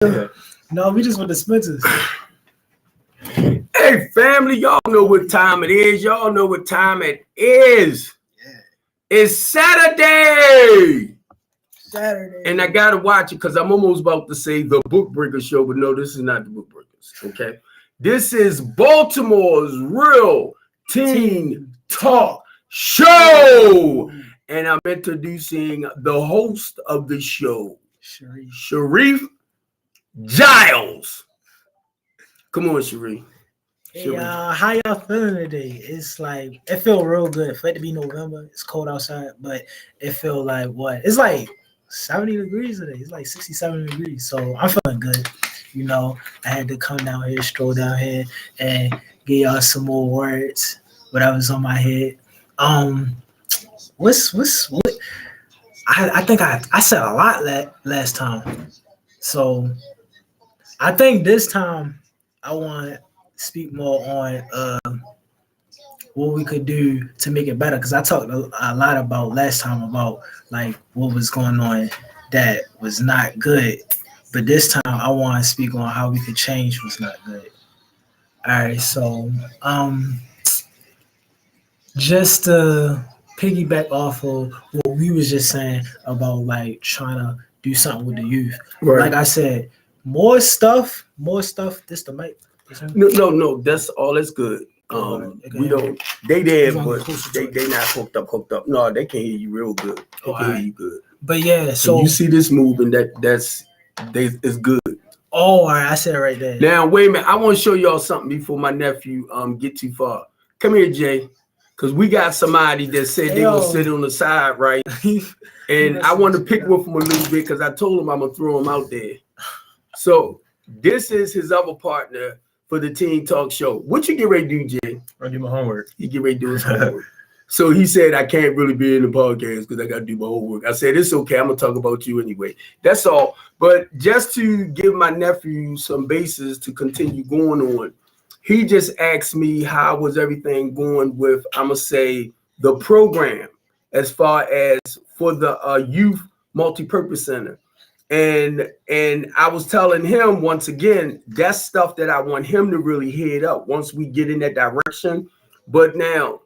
No, we just went to Spencer's. Hey, family, y'all know what time it is. Y'all know what time it is. Yeah. It's Saturday. Saturday. And I got to watch it because I'm almost about to say the Book Breaker Show, but no, this is not the Book Breakers, okay? This is Baltimore's Real Teen Talk Show. And I'm introducing the host of the show, Sharif Giles. Come on, Sharif. Hey, how y'all feeling today? It's like, it feel real good for it to be November. It's cold outside, but it feel like what? It's like 70 degrees today. It's like 67 degrees. So I'm feeling good. You know, I had to come down here, stroll down here, and give y'all some more words, whatever's on my head. What? I think I said a lot last time. So I think this time I want to speak more on what we could do to make it better, because I talked a lot about last time about like what was going on that was not good, but this time I want to speak on how we could change what's not good. All right, so just to piggyback off of what we was just saying about like trying to do something with the youth. Right. Like I said, more stuff. This the mic. No, that's all. That's good. We don't. They there, but they not hooked up. No, they can't hear you real good. They can hear you good. But yeah, so you see this moving. That's good. Oh, all right, I said it right there. Now wait a minute. I want to show y'all something before my nephew get too far. Come here, Jay, because we got somebody that said they gonna sit on the side, right? And I want to pick with him a little bit because I told him I'm gonna throw him out there. So this is his other partner for the Teen Talk Show. What you get ready to do, Jay? I do my homework. He get ready to do his homework. So he said, I can't really be in the podcast because I got to do my homework. I said, it's okay. I'm going to talk about you anyway. That's all. But just to give my nephew some basis to continue going on, he just asked me how was everything going with, I'm going to say, the program as far as for the Youth Multipurpose Center. And I was telling him once again, that's stuff that I want him to really head up once we get in that direction. But now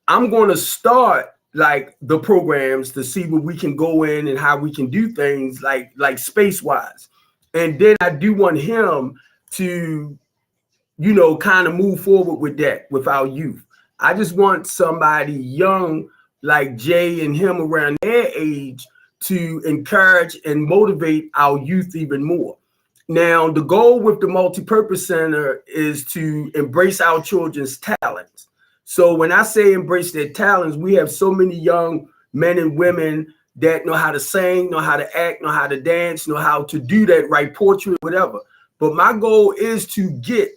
I'm going to start like the programs to see where we can go in and how we can do things like space wise. And then I do want him to, you know, kind of move forward with that with our youth. I just want somebody young like Jay and him around their age to encourage and motivate our youth even more. Now, the goal with the Multipurpose Center is to embrace our children's talents. So when I say embrace their talents, we have so many young men and women that know how to sing, know how to act, know how to dance, know how to do that, write poetry, whatever. But my goal is to get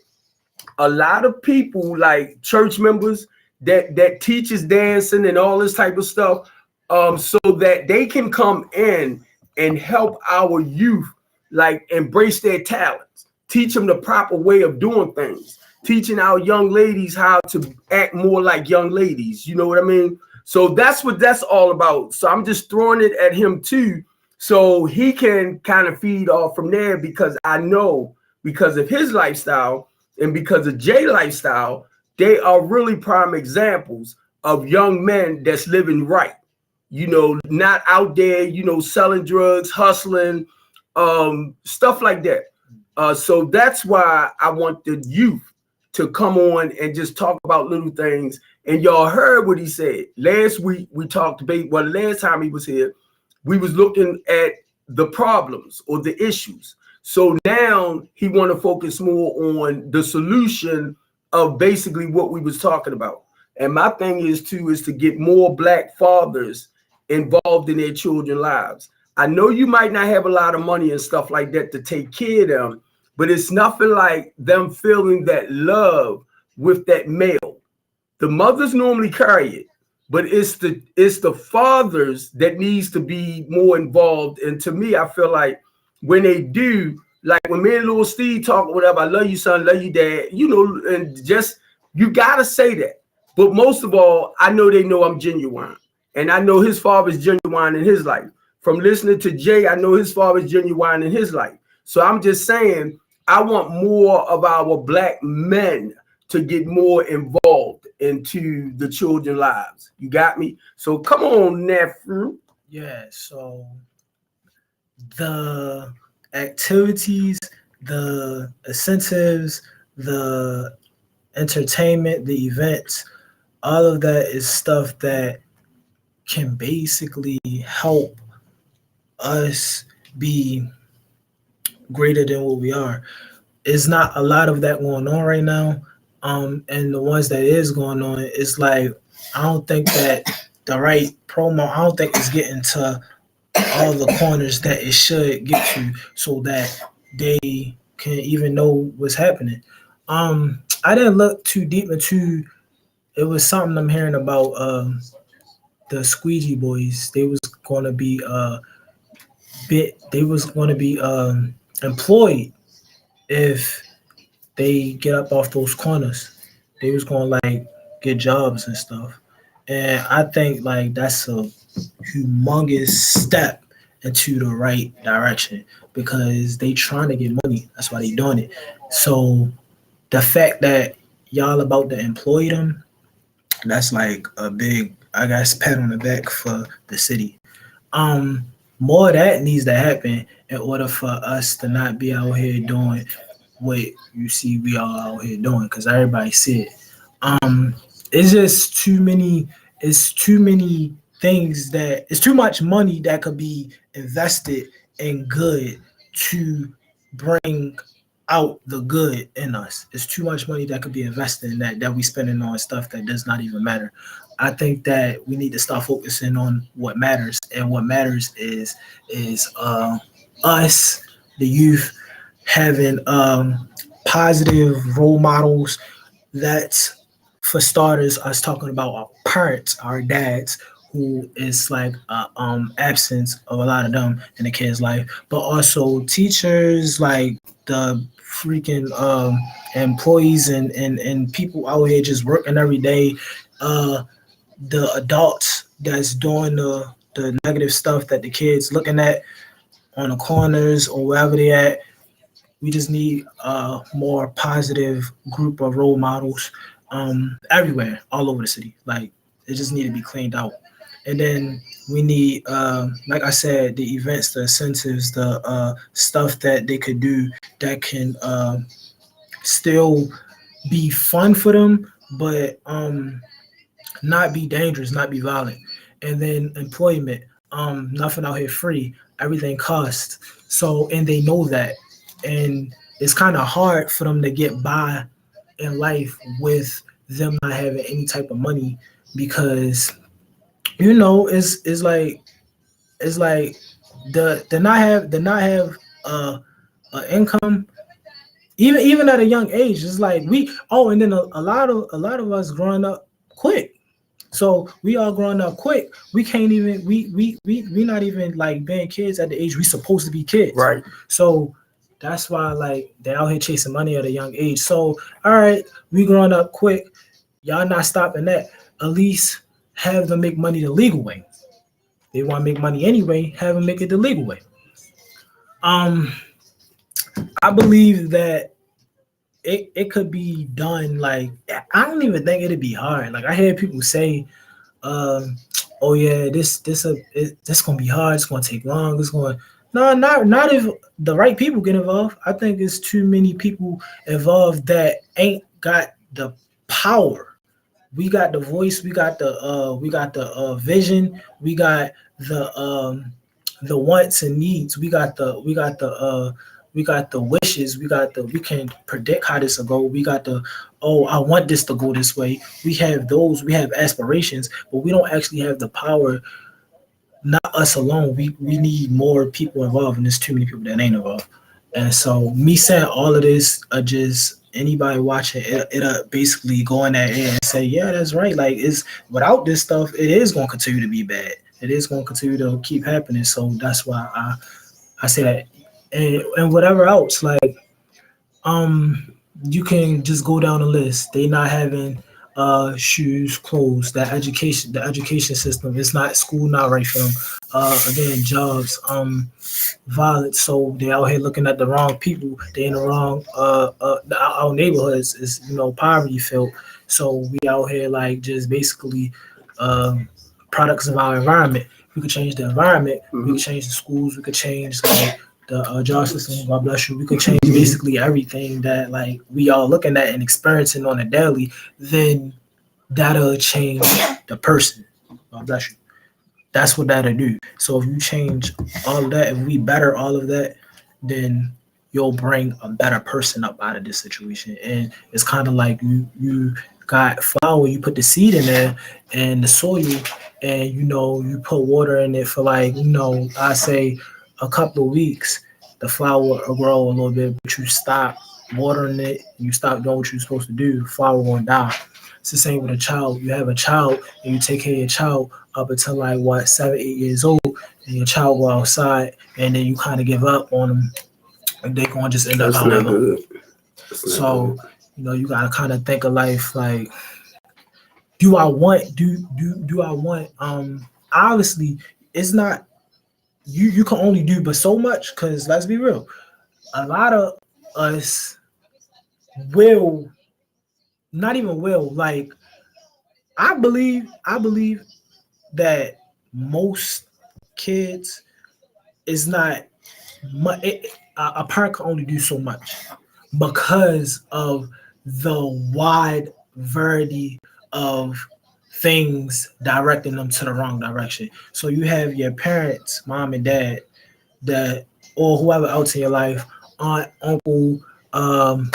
a lot of people like church members that teaches dancing and all this type of stuff, so that they can come in and help our youth, like embrace their talents, teach them the proper way of doing things, teaching our young ladies how to act more like young ladies. You know what I mean? So that's what that's all about. So I'm just throwing it at him too, so he can kind of feed off from there, because I know because of his lifestyle and because of Jay's lifestyle, they are really prime examples of young men that's living right. You know, not out there, you know, selling drugs, hustling, stuff like that. So that's why I want the youth to come on and just talk about little things. And y'all heard what he said. Last week we talked about, well, last time he was here, we was looking at the problems or the issues. So now he want to focus more on the solution of basically what we was talking about. And my thing is to get more Black fathers involved in their children's lives. I know you might not have a lot of money and stuff like that to take care of them, but it's nothing like them feeling that love with that male. The mothers normally carry it, but it's the fathers that needs to be more involved. And to me, I feel like when they do, like when me and little Steve talk, whatever, I love you, son, love you, dad, you know, and just, you gotta say that. But most of all, I know they know I'm genuine. And I know his father is genuine in his life. From listening to Jay, I know his father is genuine in his life. So I'm just saying, I want more of our black men to get more involved into the children's lives. You got me? So come on, nephew. Yeah, so the activities, the incentives, the entertainment, the events, all of that is stuff that can basically help us be greater than what we are. It's not a lot of that going on right now. And the ones that is going on, it's like I don't think that the right promo, I don't think it's getting to all the corners that it should get to so that they can even know what's happening. I didn't look too deep into it was something I'm hearing about the squeegee boys. They was gonna be they was gonna be employed if they get up off those corners. They was gonna like get jobs and stuff. And I think like that's a humongous step into the right direction because they trying to get money. That's why they doing it. So the fact that y'all about to employ them, that's like a big, I guess, pat on the back for the city. Um, More of that needs to happen in order for us to not be out here doing what you see we all out here doing because everybody see it. Um, it's just too many. It's too many things that it's too much money that could be invested in good to bring out the good in us. It's too much money that could be invested in that we spending on stuff that does not even matter. I think that we need to start focusing on what matters, and what matters is us, the youth, having positive role models. That's for starters, us talking about our parents, our dads, who is like absence of a lot of them in the kid's life, but also teachers, like the freaking employees and people out here just working every day. Uh, the adults that's doing the negative stuff that the kids looking at on the corners or wherever they at. We just need a more positive group of role models everywhere, all over the city. Like it just need to be cleaned out. And then we need, like I said, the events, the incentives, the stuff that they could do that can still be fun for them, but not be dangerous, not be violent. And then employment, nothing out here free. Everything costs. So and they know that. And it's kind of hard for them to get by in life with them not having any type of money because it's like the not have a income even at a young age. It's like we and then a lot of us growing up quick. So we all growing up quick. We can't even we not even like being kids at the age we supposed to be kids. Right. So that's why like they're out here chasing money at a young age. So all right, we growing up quick. Y'all not stopping that. At least have them make money the legal way. They want to make money anyway. Have them make it the legal way. Um, I believe that it could be done. Like I don't even think it'd be hard. Like I hear people say, um, "Oh yeah, this gonna be hard. It's gonna take long. It's going." No, not if the right people get involved. I think it's too many people involved that ain't got the power. We got the voice. We got the vision. We got the wants and needs. We got the wishes. We can predict how this will go. We got the I want this to go this way. We have those. We have aspirations, but we don't actually have the power. Not us alone. We need more people involved, and there's too many people that ain't involved. And so me saying all of this, just anybody watching it'll basically go in that air and say, yeah, that's right. Like it's without this stuff, it is gonna continue to be bad. It is gonna continue to keep happening. So that's why I say that. And whatever else, like you can just go down the list. They not having shoes, clothes, that education, the education system. It's not school, not right for them. Again, jobs, violence. So they out here looking at the wrong people. They in the wrong our neighborhoods is poverty filled. So we out here like just basically um, products of our environment. We could change the environment. We could Mhm. change the schools. We could change like the job system. God bless you. We could change basically everything that like we all looking at and experiencing on a daily. Then that'll change the person. God bless you. That's what that'll do. So if you change all of that, if we better all of that, then you'll bring a better person up out of this situation. And it's kind of like you got flour, you put the seed in there and the soil, and you put water in it for like I say a couple of weeks. The flower will grow a little bit, but you stop watering it, you stop doing what you're supposed to do. The flower won't die. It's the same with a child. You have a child and you take care of your child up until like what 7, 8 years old, and your child go outside, and then you kind of give up on them, and they gonna just end up That's out there not alone. good. That's not So good. you gotta kind of think of life like, do I want obviously it's not you can only do but so much because let's be real, a lot of us will not even will like I believe that most kids is not a parent can only do so much because of the wide variety of things directing them to the wrong direction. So you have your parents, mom and dad, that or whoever else in your life, aunt, uncle, um,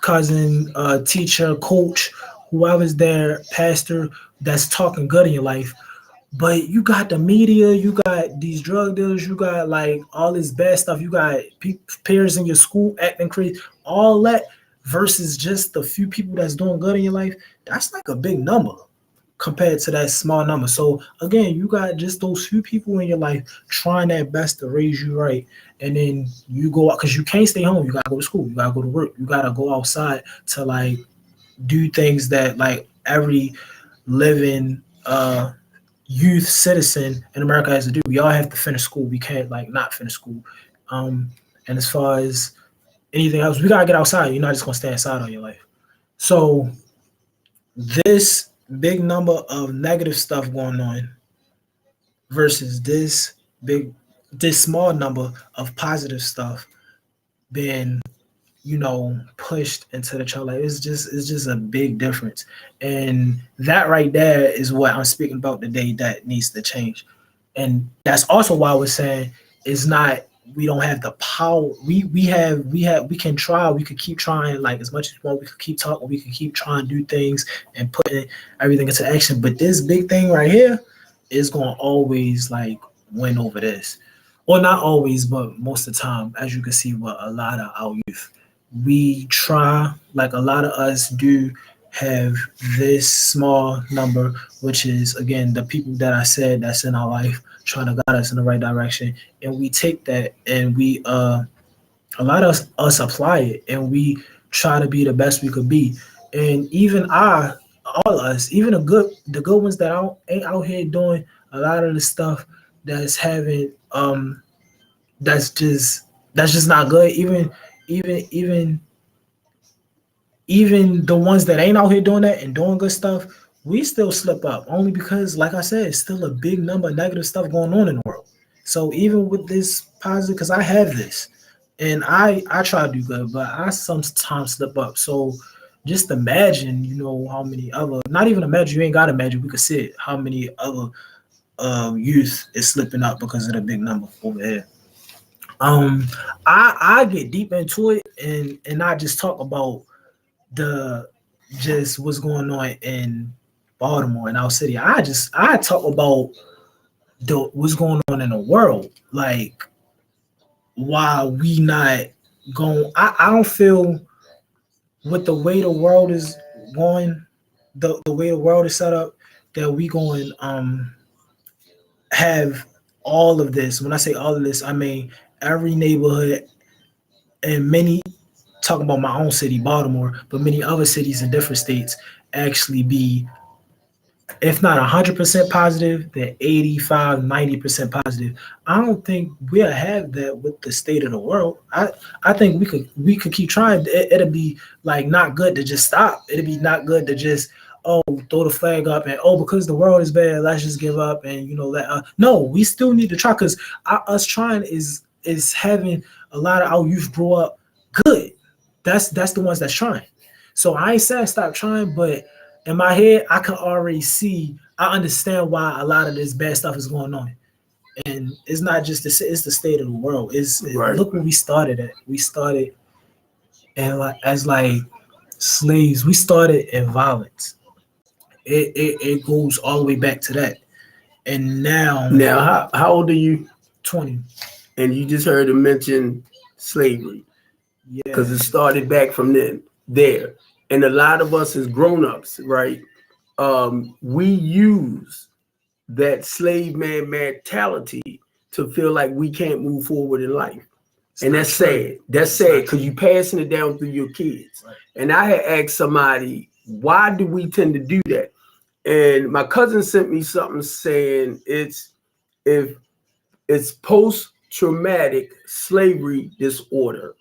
cousin, teacher, coach, whoever's there, pastor, that's talking good in your life. But you got the media, you got these drug dealers, you got like all this bad stuff, you got peers in your school acting crazy, all that versus just the few people that's doing good in your life. That's like a big number compared to that small number. So again, you got just those few people in your life trying their best to raise you right, and then you go out because you can't stay home. You gotta go to school. You gotta go to work. You gotta go outside to like do things that like every living youth citizen in America has to do. We all have to finish school. We can't like not finish school. Um, and as far as anything else, we gotta get outside. You're not just gonna stay inside all your life. So this big number of negative stuff going on versus big this small number of positive stuff being pushed into the child life. It's just a big difference, and that right there is what I'm speaking about today that needs to change. And that's also why we're saying it's not we don't have the power. We can try. We could keep trying like as much as we want. We could keep talking. We could keep trying to do things and putting everything into action. But this big thing right here is gonna always like win over this. Well, not always, but most of the time, as you can see with a lot of our youth, we try like a lot of us do have this small number, which is again the people that I said that's in our life trying to guide us in the right direction, and we take that and we a lot of us apply it and we try to be the best we could be, and even all of us, even the good ones that ain't out here doing a lot of the stuff that's having that's just that's just not good. Even even even the ones that ain't out here doing that and doing good stuff, we still slip up only because, like I said, it's still a big number of negative stuff going on in the world. So even with this positive, because I have this, and I try to do good, but I sometimes slip up. So just imagine, how many other, not even imagine, you ain't got to imagine, we could see it, how many other youth is slipping up because of the big number over here. Um, I get deep into it and not just talk about the just what's going on in Baltimore and our city. I talk about the what's going on in the world. Like why we not going I don't feel with the way the world is going, the way the world is set up, that we going have all of this. When I say all of this, I mean every neighborhood and many talking about my own city, Baltimore, but many other cities in different states actually be, if not 100% positive, then 85, 90% positive. I don't think we'll have that with the state of the world. I think we could keep trying. It'll be like not good to just stop. It'll be not good to just, oh, throw the flag up and, oh, because the world is bad, let's just give up and, let no, we still need to try, because us trying is having a lot of our youth grow up good. That's the ones that's trying. So I ain't saying stop trying, but in my head, I can already see, I understand why a lot of this bad stuff is going on. And it's not just it's the state of the world. Right. Look where we started at. We started and as slaves. We started in violence. It goes all the way back to that. And now how old are you? 20. And you just heard him mention slavery. Yeah. Because it started back from there. And a lot of us as grown-ups, right? We use that slave man mentality to feel like we can't move forward in life. And that's sad. That's sad because you're passing it down through your kids. Right. And I had asked somebody, why do we tend to do that? And my cousin sent me something saying it's post-traumatic slavery disorder.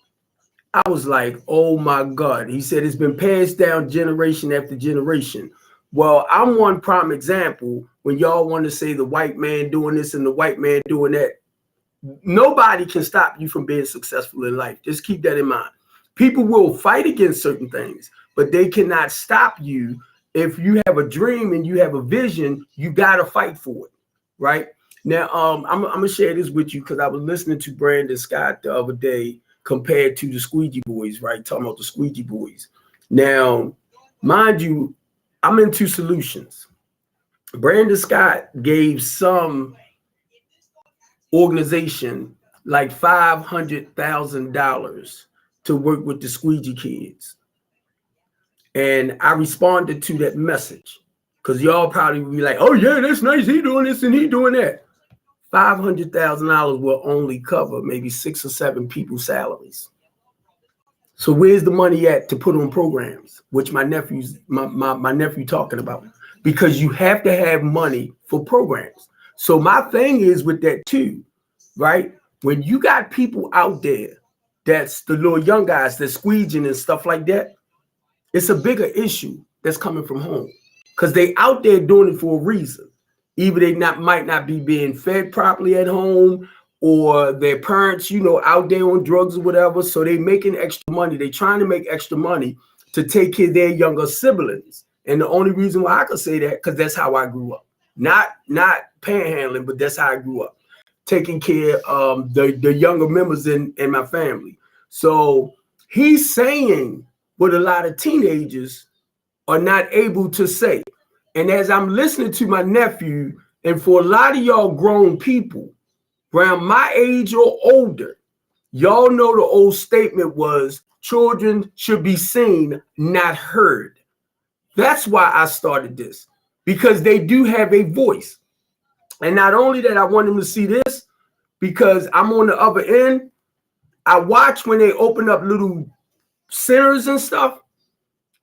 I was like, oh my God. He said it's been passed down generation after generation. Well, I'm one prime example when y'all want to say the white man doing this and the white man doing that. Nobody can stop you from being successful in life. Just keep that in mind. People will fight against certain things, but they cannot stop you. If you have a dream and you have a vision, you got to fight for it, right? Now, I'm going to share this with you because I was listening to Brandon Scott the other day compared to the Squeegee Boys, right? Talking about the Squeegee Boys. Now, mind you, I'm into solutions. Brandon Scott gave some organization like $500,000 to work with the Squeegee kids. And I responded to that message because y'all probably be like, oh yeah, that's nice. He doing this and he doing that. $500,000 will only cover maybe 6 or 7 people's salaries. So where's the money at to put on programs, which my nephew talking about? Because you have to have money for programs. So my thing is with that too, right? When you got people out there, that's the little young guys that's squeeging and stuff like that, it's a bigger issue that's coming from home because they out there doing it for a reason. Either they might not be being fed properly at home, or their parents, out there on drugs or whatever. So they making extra money. They trying to make extra money to take care of their younger siblings. And the only reason why I could say that, because that's how I grew up. Not panhandling, but that's how I grew up. Taking care of the younger members in my family. So he's saying what a lot of teenagers are not able to say. And as I'm listening to my nephew, and for a lot of y'all grown people around my age or older, y'all know the old statement was children should be seen, not heard. That's why I started this, because they do have a voice. And not only that, I want them to see this because I'm on the other end. I watch when they open up little centers and stuff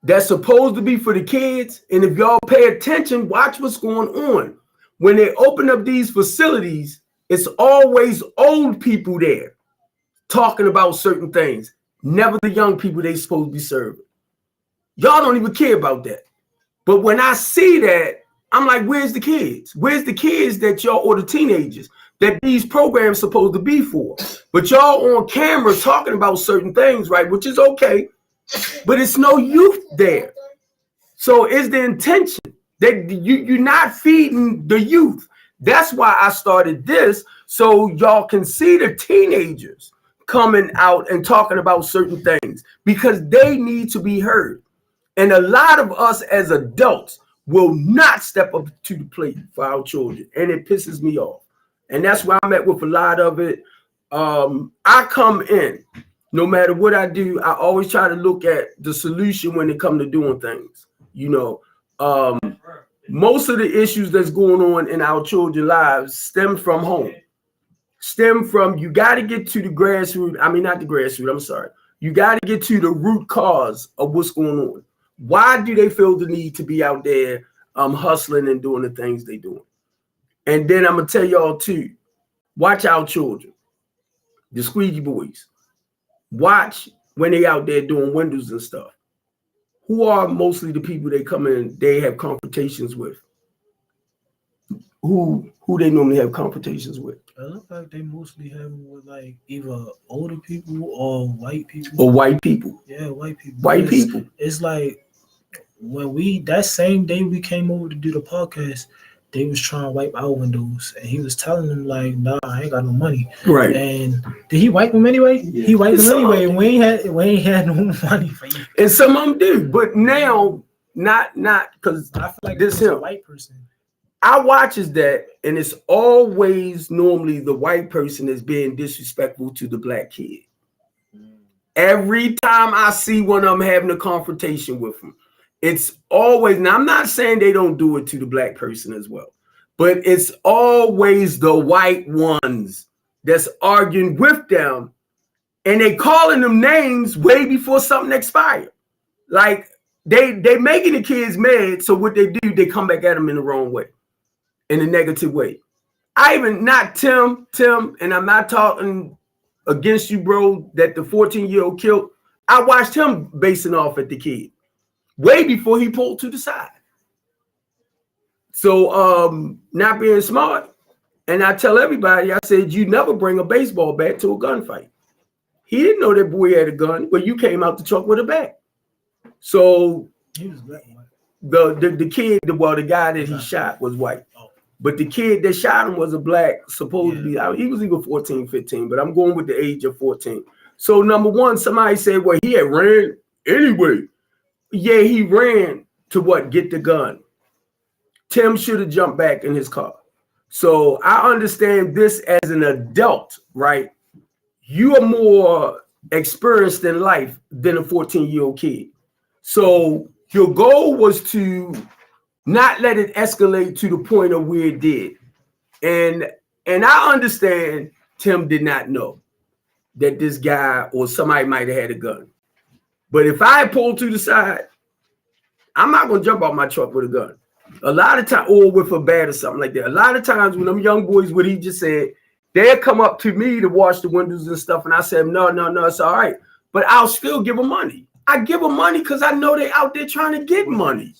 that's supposed to be for the kids. And if y'all pay attention, watch what's going on. When they open up these facilities, it's always old people there talking about certain things, never the young people they supposed to be serving. Y'all don't even care about that. But when I see that, I'm like, where's the kids? Where's the kids that y'all, or the teenagers that these programs supposed to be for? But y'all on camera talking about certain things, right? Which is okay, but it's no youth there. So is the intention that you're not feeding the youth? That's why I started this, so y'all can see the teenagers coming out and talking about certain things because they need to be heard. And a lot of us as adults will not step up to the plate for our children, and it pisses me off. And that's where I'm at with a lot of it. I come in, no matter what I do, I always try to look at the solution when it comes to doing things. Most of the issues that's going on in our children's lives stem from home. You got to get to the grassroots. I mean, not the grassroots, I'm sorry. You got to get to the root cause of what's going on. Why do they feel the need to be out there hustling and doing the things they doing? And then I'm gonna tell y'all too, watch our children, the squeegee boys. Watch when they out there doing windows and stuff. Who are mostly the people they come in, they have confrontations with? Who they normally have confrontations with? It looks like they mostly have them with like either older people or white people. Or white people. Yeah, white people. White people. It's like when that same day we came over to do the podcast, they was trying to wipe our windows, and he was telling them like, "Nah, I ain't got no money." Right. And did he wipe them anyway? Yeah. He wiped them anyway. And we ain't had no money for you. And some of them do, but now not because I feel like this a white person. I watches that, and it's always normally the white person is being disrespectful to the black kid. Every time I see one of them having a confrontation with them, it's always, now I'm not saying they don't do it to the black person as well, but it's always the white ones that's arguing with them, and they calling them names way before something expired. Like they making the kids mad, so what they do, they come back at them in the wrong way. In a negative way. I even not Tim, and I'm not talking against you, bro, that the 14-year-old killed. I watched him basing off at the kid way before he pulled to the side. So not being smart. And I tell everybody, I said, you never bring a baseball bat to a gunfight. He didn't know that boy had a gun, but you came out the truck with a bat. So he was black. The kid, the guy that he shot was white. But the kid that shot him was a black, supposed to be, he was either 14, 15, but I'm going with the age of 14. So number one, somebody said, well, he had ran anyway. Yeah, he ran to get the gun. Tim should have jumped back in his car. So I understand this as an adult, right? You are more experienced in life than a 14-year-old kid. So your goal was to not let it escalate to the point of where it did. And I understand Tim did not know that this guy or somebody might have had a gun. But if I pulled to the side, I'm not going to jump out my truck with a gun. A lot of times, or with a bat or something like that. A lot of times when them young boys, what he just said, they'll come up to me to wash the windows and stuff. And I said, no, it's all right. But I'll still give them money. I give them money because I know they out there trying to get money.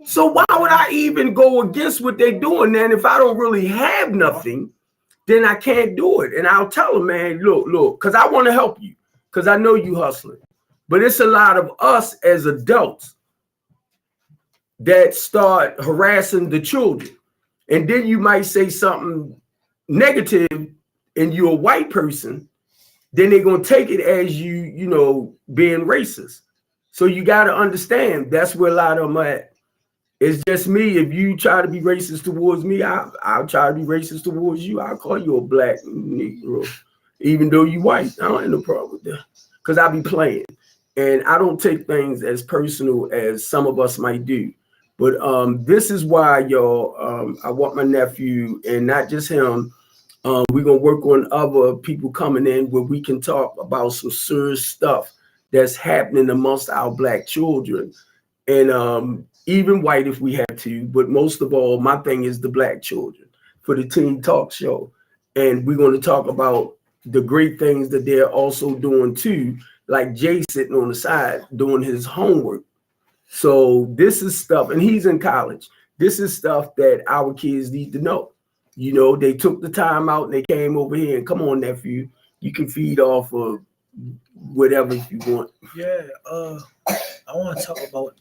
So why would I even go against what they're doing then? If I don't really have nothing, then I can't do it. And I'll tell them, man, look, because I want to help you, because I know you hustling. But it's a lot of us as adults that start harassing the children. And then you might say something negative and you're a white person, then they're going to take it as you being racist. So you got to understand that's where a lot of them are at. It's just me. If you try to be racist towards me, I'll try to be racist towards you. I'll call you a black Negro, even though you white. I don't have no problem with that because I be playing. And I don't take things as personal as some of us might do. But this is why, y'all, I want my nephew, and not just him, we're going to work on other people coming in where we can talk about some serious stuff that's happening amongst our black children. And even white if we have to, but most of all, my thing is the black children for the Teen Talk Show. And we're going to talk about the great things that they're also doing too, like Jay sitting on the side doing his homework. So this is stuff, and he's in college. This is stuff that our kids need to know. They took the time out and they came over here and come on, nephew, you can feed off of whatever you want. Yeah, I want to talk about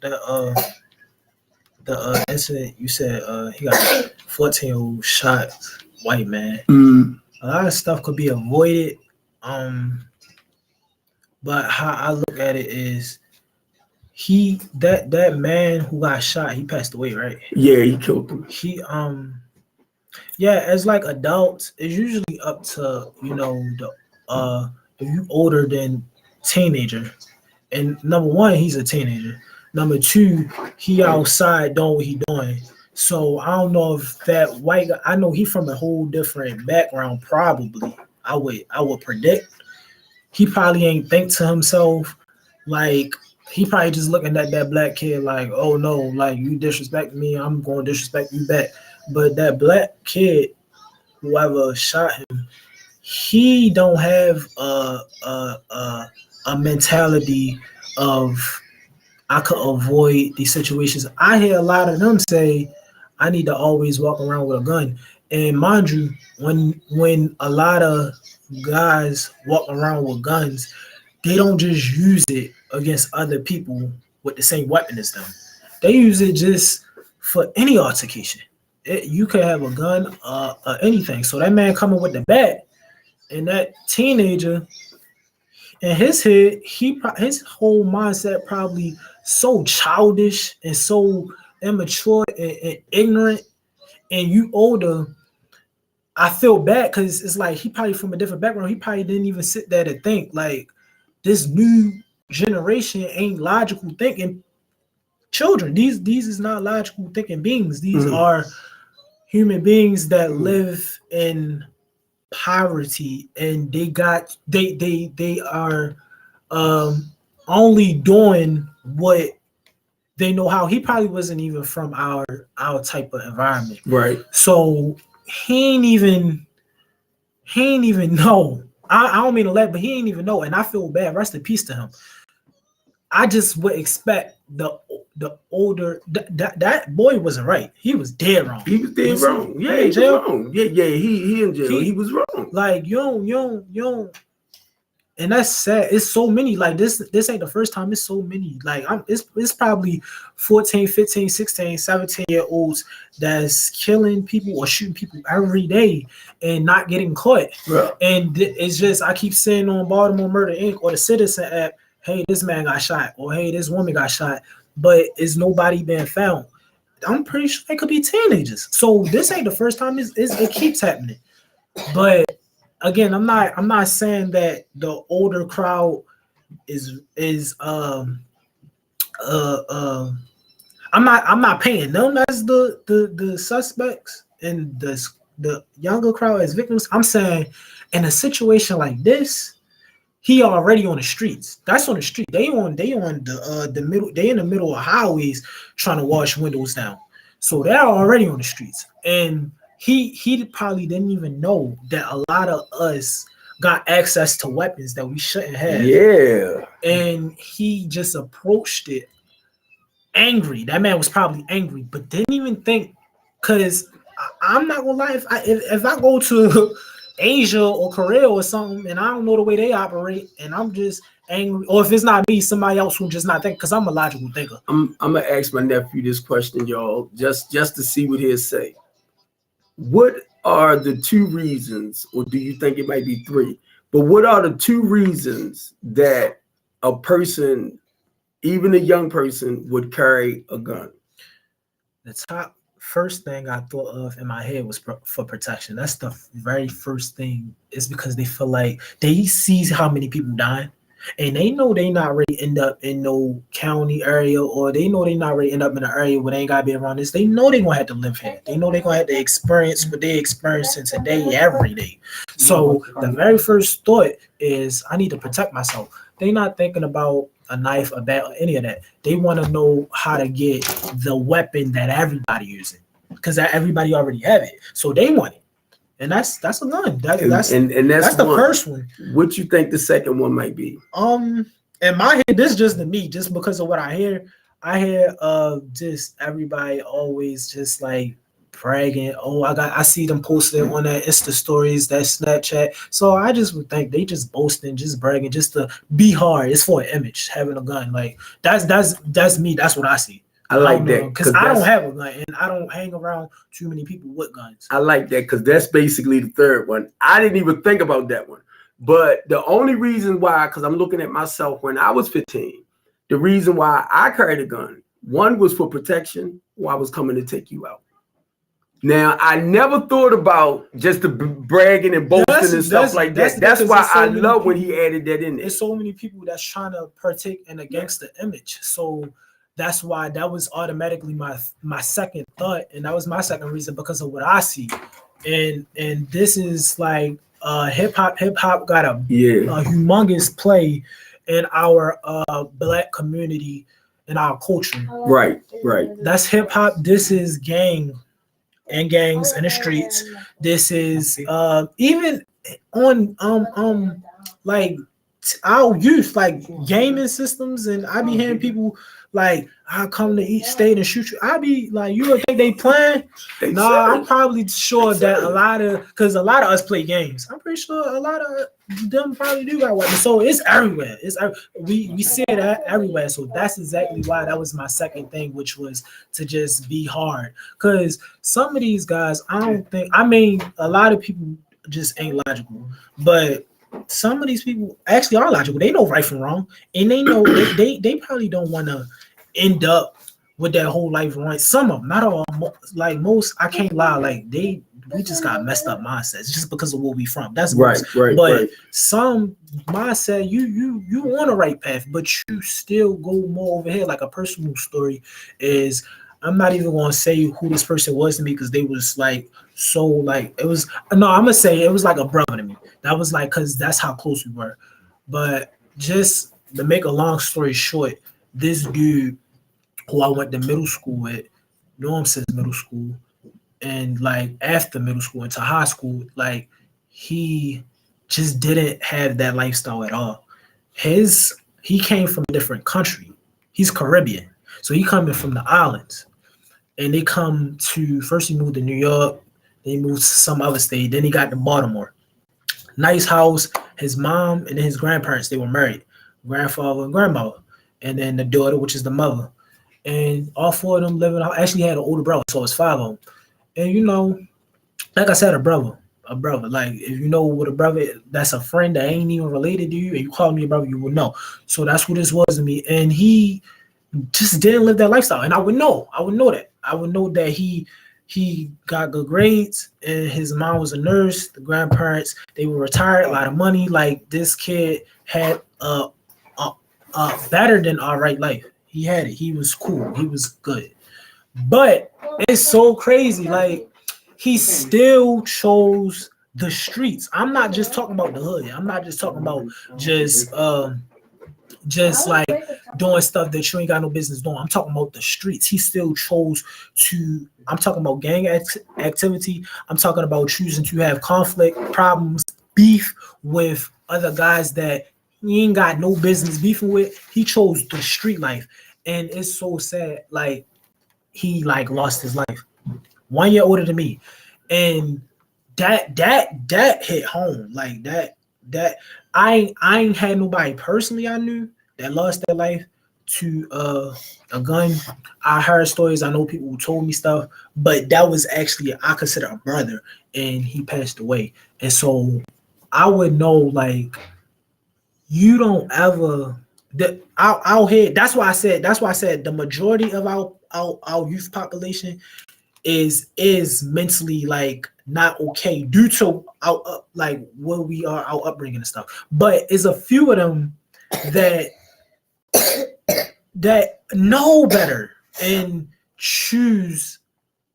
the incident you said. He got a 14-year-old shot, white man. A lot of stuff could be avoided. But how I look at it is, that man who got shot, he passed away, right? Yeah, he killed him. As like adults, it's usually up to if you older than teenager. And number one, he's a teenager. Number two, he outside doing what he doing. So I don't know if that white guy, I know he from a whole different background, probably. I would predict. he probably ain't think to himself like he probably just looking at that black kid like, oh no, like you disrespect me, I'm going to disrespect you back. But that black kid, whoever shot him, he don't have a mentality of I could avoid these situations. I hear a lot of them say, I need to always walk around with a gun. And mind you, when a lot of guys walk around with guns, they don't just use it against other people with the same weapon as them. They use it just for any altercation. You could have a gun, anything. So that man coming with the bat, and that teenager in his head, his whole mindset probably so childish and so immature and ignorant. And you older, I feel bad because it's like he probably from a different background. He probably didn't even sit there to think like this new generation ain't logical thinking children. These is not logical thinking beings. These are human beings that live in poverty, and they are only doing what they know how. He probably wasn't even from our type of environment, Right. so he ain't even know. I don't mean to let, but he ain't even know, and I feel bad. Rest in peace to him. I just would expect the older that boy wasn't right. He was dead wrong. He was dead wrong. Yeah, he was wrong. Yeah, he in jail. He was wrong. Like you don't. And that's sad. It's so many. Like this ain't the first time. It's so many. Like it's probably 14, 15, 16, 17-year-olds that's killing people or shooting people every day and not getting caught. Yeah. And it's just, I keep saying on Baltimore Murder Inc. or the Citizen app, hey, this man got shot, or hey, this woman got shot, but is nobody being found. I'm pretty sure they could be teenagers. So this ain't the first time. It keeps happening. But again, I'm not saying that the older crowd is I'm not painting them as the suspects and the younger crowd as victims. I'm saying in a situation like this, he already on the streets. That's on the street. They on the middle. They in the middle of highways trying to wash windows down. So they're already on the streets. And he probably didn't even know that a lot of us got access to weapons that we shouldn't have. Yeah. And he just approached it angry. That man was probably angry, but didn't even think, because I'm not gonna lie, if I go to Asia or Korea or something and I don't know the way they operate and I'm just angry, or if it's not me, somebody else who just not think, because I'm a logical thinker. I'm gonna ask my nephew this question, y'all, just to see what he'll say. What are the two reasons, or do you think it might be three, but what are the two reasons that a person, even a young person, would carry a gun? The top first thing I thought of in my head was for protection. That's the very first thing, is because they feel like they see how many people dying, and they know they not ready to end up in no county area, or they know they not ready to end up in an area where they ain't gotta be around this. They know they gonna have to live here. They know they gonna have to experience what they experiencing today every day. So the very first thought is, I need to protect myself. They not thinking about a knife, a bat, or any of that. They want to know how to get the weapon that everybody using, because everybody already have it. So they want it. And that's a gun. That's the first one. What you think the second one might be? In my head, this is just to me, just because of what I hear. I hear just everybody always just like bragging. Oh, I see them posting on that Insta stories, that Snapchat. So I just would think they just boasting, just bragging, just to be hard. It's for an image, having a gun. Like that's me. That's what I see. I like that, because I don't have a gun and I don't hang around too many people with guns. I like that, because that's basically the third one. I didn't even think about that one. But the only reason why, because I'm looking at myself when I was 15, the reason why I carried a gun, one was for protection, while I was coming to take you out. Now, I never thought about just the bragging and boasting and stuff like that. That's why I love when he added that in there. There's so many people that's trying to partake in a gangster image. So that's why that was automatically my second thought, and that was my second reason, because of what I see. And this is like hip hop got a Yeah. humongous play in our black community in our culture. Right. Right. That's hip hop. This is gangs in the streets. This is even on like our youth, like gaming systems, and I be hearing people like, I come to each state and shoot you. I be like, you would think they playing? Nah, I'm probably sure that because a lot of us play games. I'm pretty sure a lot of them probably do got weapons. So it's everywhere. We see it everywhere. So that's exactly why that was my second thing, which was to just be hard. Because some of these guys, I mean, a lot of people just ain't logical, but some of these people actually are logical. They know right from wrong, and they know they probably don't want to end up with that whole life wrong. Some of them, not all. Like most, I can't lie. Like we just got messed up mindsets just because of where we from. That's most. Right. But some mindset, you on the right path, but you still go more over here. Like a personal story is, I'm not even gonna say who this person was to me because they was like so like it was no, I'm gonna say it was like a brother to me. That was like because that's how close we were. But just to make a long story short, this dude who I went to middle school with, knew him since middle school, and like after middle school into high school, like he just didn't have that lifestyle at all. He came from a different country. He's Caribbean, so he coming from the islands, and they come to first he moved to New York, then he moved to some other state, then he got to Baltimore. Nice house. His mom and his grandparents, they were married, grandfather and grandmother, and then the daughter, which is the mother. And all four of them living. Actually, had an older brother, so it's five of them. And like I said, a brother. Like if you know what a brother, that's a friend that ain't even related to you, and you call me a brother, you would know. So that's what this was to me. And he just didn't live that lifestyle, and I would know. I would know that. I would know that he got good grades, and his mom was a nurse. The grandparents, they were retired, a lot of money. Like this kid had better than all right life. He had it. He was cool. He was good. But it's so crazy. Like he still chose the streets. I'm not just talking about the hood. I'm not just talking about just like doing stuff that you ain't got no business doing. I'm talking about the streets. He still chose to. I'm talking about gang activity. I'm talking about choosing to have conflict, problems, beef with other guys that he ain't got no business beefing with. He chose the street life, and it's so sad. Like he like lost his life. 1 year older than me, and that hit home. Like that I ain't had nobody personally I knew that lost their life to a gun. I heard stories. I know people who told me stuff, but that was actually I consider a brother, and he passed away. And so I would know like you don't ever out here. That's why I said the majority of our youth population is mentally like not okay due to our like where we are, our upbringing and stuff. But it's a few of them that know better and choose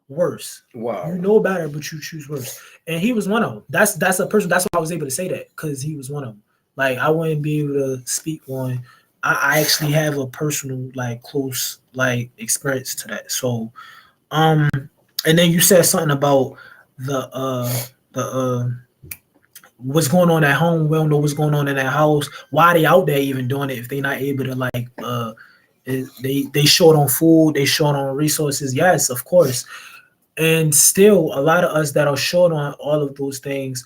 worse. Wow. You know better, but you choose worse. And he was one of them. That's a person. That's why I was able to say that, because he was one of them. Like I wouldn't be able to speak on. I actually have a personal, like close, like experience to that. So, and then you said something about the what's going on at home. We don't know what's going on in that house. Why they out there even doing it if they not able to like they short on food, they short on resources. Yes, of course. And still a lot of us that are short on all of those things,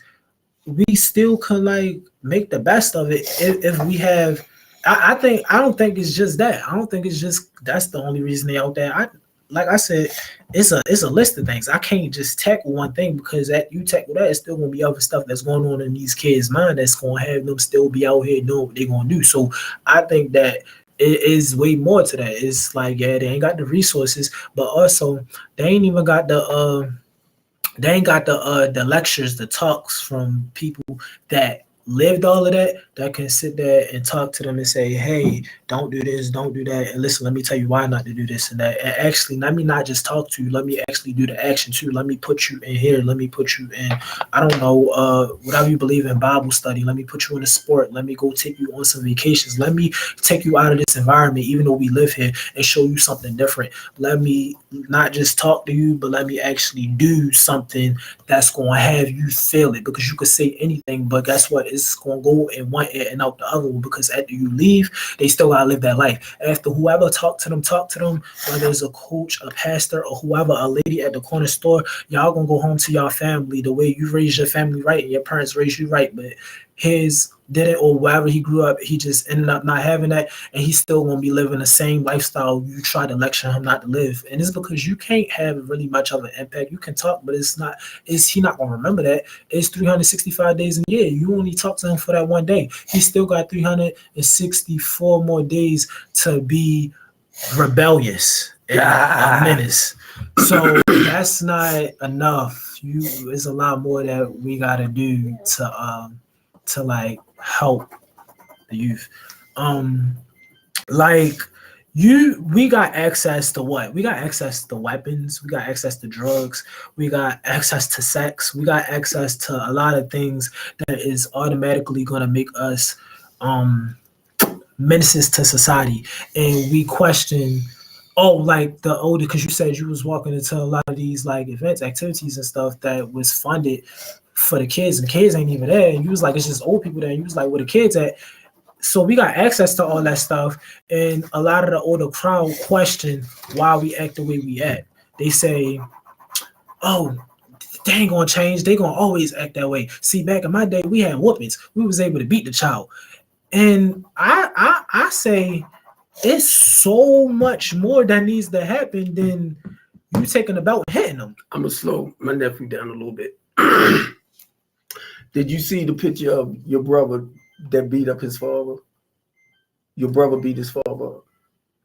we still can like make the best of it if we have. I don't think it's just that. I don't think it's just that's the only reason they out there. Like I said, it's a list of things. I can't just tackle one thing, because that you tackle that, it's still gonna be other stuff that's going on in these kids' mind that's gonna have them still be out here doing what they're gonna do. So I think that it is way more to that. It's like, yeah, they ain't got the resources, but also they ain't even got the lectures, the talks from people that lived all of that can sit there and talk to them and say, hey, don't do this, don't do that. And listen, let me tell you why not to do this and that. And actually, let me not just talk to you. Let me actually do the action too. Let me put you in here. Let me put you in, I don't know, whatever you believe in, Bible study. Let me put you in a sport. Let me go take you on some vacations. Let me take you out of this environment, even though we live here, and show you something different. Let me not just talk to you, but let me actually do something that's going to have you feel it, because you could say anything, but guess what? It's going to go in one ear and out the other one, because after you leave, they still got to live that life. After whoever talk to them, whether it's a coach, a pastor, or whoever, a lady at the corner store, y'all going to go home to y'all family the way you raised your family right and your parents raised you right, but his didn't, or wherever he grew up, he just ended up not having that, and he's still gonna be living the same lifestyle you try to lecture him not to live. And it's because you can't have really much of an impact. You can talk, but he not gonna remember that. It's 365 days in a year. You only talk to him for that one day. He still got 364 more days to be rebellious and a menace. So that's not enough. It's a lot more that we gotta do to like help the youth. Like we got access to what? We got access to weapons, we got access to drugs, we got access to sex, we got access to a lot of things that is automatically gonna make us menaces to society. And we question, like the older, because you said you was walking into a lot of these like events, activities and stuff that was funded for the kids, and kids ain't even there. And you was like, it's just old people there. And you was like, where the kids at? So we got access to all that stuff. And a lot of the older crowd question why we act the way we act. They say, oh, they ain't gonna change. They gonna always act that way. See, back in my day, we had whoopings. We was able to beat the child. And I say it's so much more that needs to happen than you taking the belt and hitting them. I'm gonna slow my nephew down a little bit. Did you see the picture of your brother that beat up his father? Your brother beat his father up.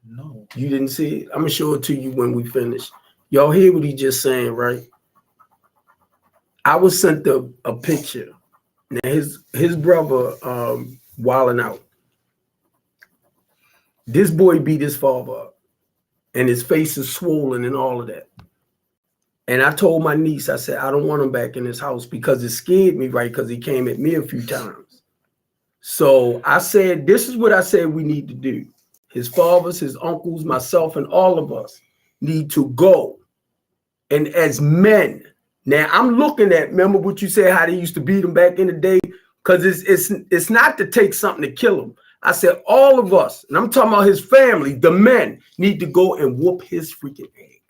No. You didn't see it? I'm gonna show it to you when we finish. Y'all hear what he just saying, right? I was sent a picture. Now his brother wilding out. This boy beat his father up, and his face is swollen and all of that. And I told my niece, I said, I don't want him back in his house, because it scared me, right? Because he came at me a few times. So I said, this is what I said we need to do. His fathers, his uncles, myself, and all of us need to go. And as men, now I'm looking at, remember what you said, how they used to beat him back in the day? Because it's not to take something to kill him. I said, all of us, and I'm talking about his family, the men, need to go and whoop his freaking egg.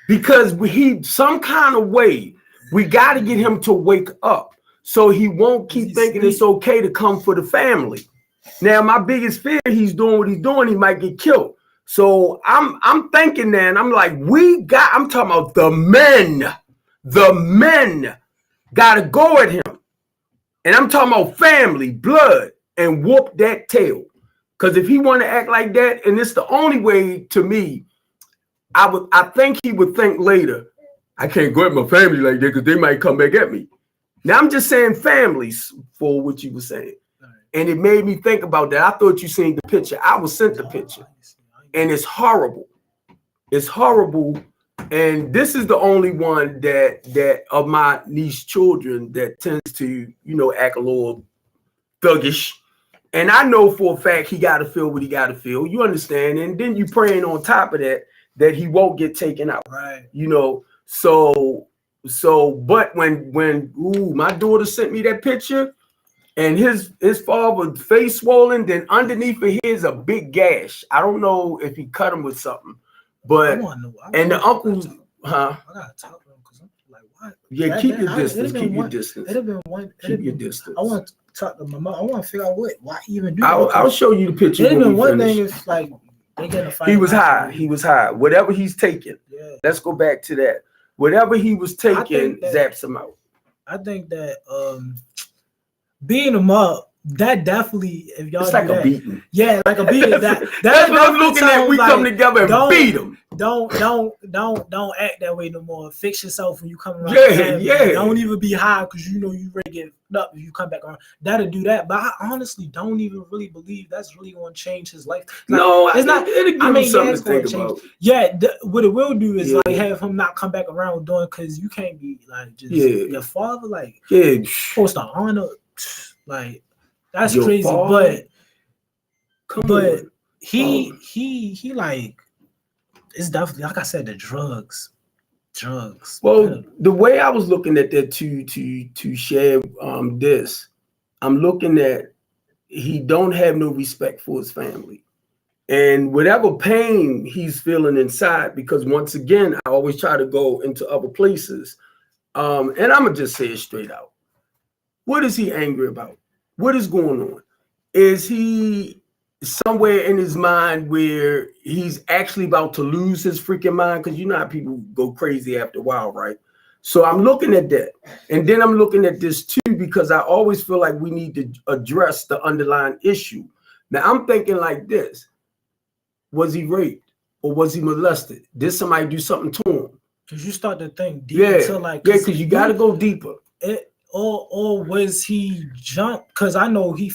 Because some kind of way, we got to get him to wake up so he won't keep thinking it's okay to come for the family. Now, my biggest fear, he's doing what he's doing, he might get killed. So I'm thinking then, I'm like, I'm talking about the men got to go at him. And I'm talking about family, blood, and whoop that tail. Because if he want to act like that, and it's the only way to me, I think he would think later, I can't go at my family like that because they might come back at me. Now I'm just saying families for what you were saying. And it made me think about that. I thought you seen the picture. I was sent the picture. And it's horrible. It's horrible. And this is the only one that of my niece children that tends to, act a little thuggish. And I know for a fact he got to feel what he got to feel. You understand? And then you praying on top of that he won't get taken out. Right. So but when my daughter sent me that picture and his father's face swollen, then underneath of his a big gash. I don't know if he cut him with something, but and the uncles, I gotta talk to him because I'm like, what? Yeah, keep your distance. Keep your distance. It'd have been one. Keep your distance. I want to talk to my mom. I want to figure out why he even do. I'll show you the picture. It'd have been one thing if like they get in a fight. He was high. He was high. Whatever he's taking. Yeah. Let's go back to that. Whatever he was taking zaps him out. I think that beating him up, that definitely, if y'all it's like a beating. Yeah, like a beating. That's what I'm looking at. We come together and beat him. don't act that way no more. Fix yourself when you come around. Yeah. Don't even be high because you know you ready to get up if you come back around. That'll do that. But I honestly don't even really believe that's really going to change his life. Like, no, it's not. It'll give him something to think change. about. Yeah, what it will do is like have him not come back around doing because you can't be like just your father like supposed to honor like that's your crazy. Father? But he like it's definitely like I said the drugs. Well, the way I was looking at that to share this, I'm looking at he don't have no respect for his family. And whatever pain he's feeling inside, because once again, I always try to go into other places. And I'm gonna just say it straight out. What is he angry about? What is going on? Is he somewhere in his mind where he's actually about to lose his freaking mind? Because you know how people go crazy after a while, right? So I'm looking at that. And then I'm looking at this too, because I always feel like we need to address the underlying issue. Now I'm thinking like this. Was he raped or was he molested? Did somebody do something to him? Because you start to think deeper to like because you got to go deeper. Or was he jumped? Because I know he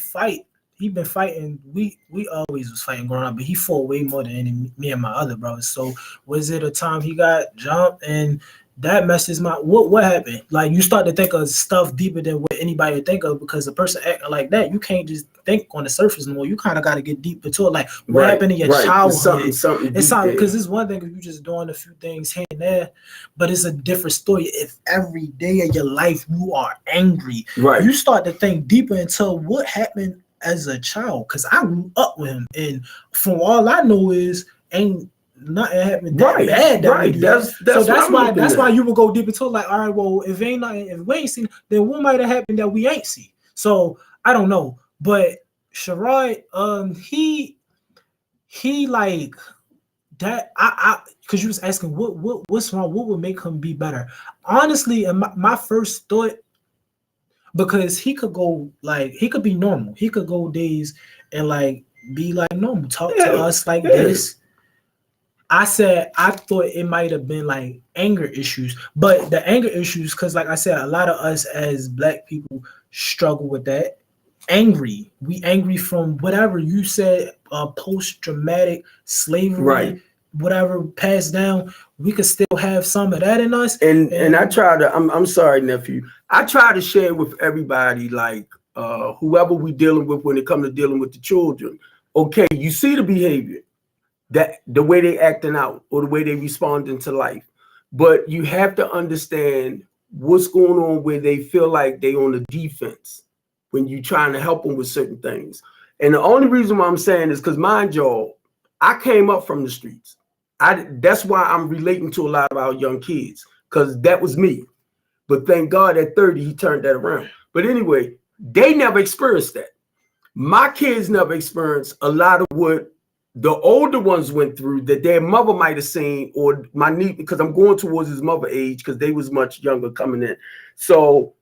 been fighting. We always was fighting growing up, but he fought way more than me and my other brothers. So was it a time he got jumped and that messes my what happened? Like you start to think of stuff deeper than what anybody would think of because a person acting like that, you can't just think on the surface anymore. You kind of got to get deep into it. Like what happened in your childhood? It's something because it's one thing if you just doing a few things here and there, but it's a different story. If every day of your life you are angry, you start to think deeper into what happened as a child. Because I grew up with him, and from all I know is ain't nothing happened that bad. That's why you would go deep into it, like, all right, well, if we ain't seen, then what might have happened that we ain't seen? So I don't know. But Sherrod, he like that. I because you was asking what's wrong, what would make him be better? Honestly, and my first thought, because he could go like he could be normal. He could go days and like be like normal, talk to us like this. I thought it might have been like anger issues, but the anger issues, because like I said, a lot of us as Black people struggle with that. We angry from whatever you said, post-traumatic slavery, whatever passed down. We could still have some of that in us. And I try to, I'm sorry, nephew. I try to share with everybody, like whoever we dealing with when it comes to dealing with the children. Okay, you see the behavior. That the way they acting out or the way they responding to life, but you have to understand what's going on where they feel like they on the defense when you trying to help them with certain things. And the only reason why I'm saying is because, mind y'all, I came up from the streets. That's why I'm relating to a lot of our young kids, because that was me. But thank God at 30 he turned that around. But anyway, they never experienced that. My kids never experienced a lot of what the older ones went through that their mother might have seen, or my niece, because I'm going towards his mother age because they was much younger coming in. So